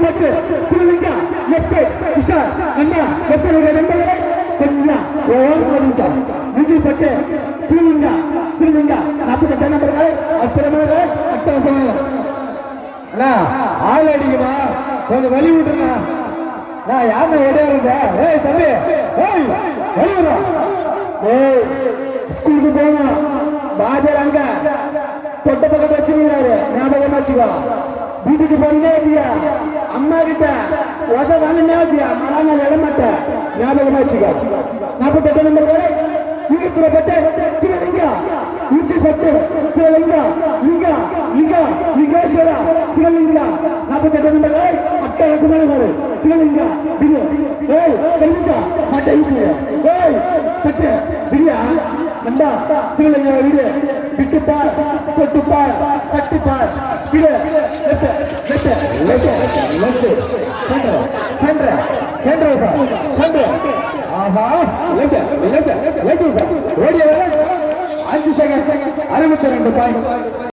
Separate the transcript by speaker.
Speaker 1: பட்டு Sivalinga left side உஷார் அண்ணா left side நண்பர்களே கொஞ்சம் ஓடுங்க மூஞ்சி பட்டு சிவலிங்கா 48 நம்பர்கள் அப்புறமே அட்டவசமான அண்ணா ஆள் அடிக்குமா கொஞ்சம் வழி விட்டுருண்ணா நான் யாருன்னா இடையாருங்க ஏய் தம்பி ஏய் வெளியே ஏய் ஸ்கூலுக்கு போகணும் பாஜர் அங்க தொட்ட பக்கத்தை வச்சுக்கிறாரு ஞாபகமா வச்சுக்கோ வீட்டுக்கு போனே வச்சுக்க அம்மா கிட்ட உத வாங்கினே வச்சுக்க நான் விடமாட்டேன் ஞாபகமா வச்சுக்கோ 48 நம்பர்கள் பட்டு சிவலிங்கா உச்சி பட்டு சிவலிங்கா லிங்கா லிங்கா லிங்கேஸ்வர சிவலிங்கா 48 நம்பர்கள் அட்டகாசமான சிவலிங்கா பிரியா ஏய் கல்மிச்சா மாட்ட ஈட்டு ஏய் தட்டு பிரியா நண்டா சிவலிங்கா வீடு விட்டு பார் தொட்டு பார் தட்டு பார் Priya left centre sir centre ஆஹா லெஃப்ட் சார் ஓடிய 5 செகண்ட் 62 பாயிண்ட்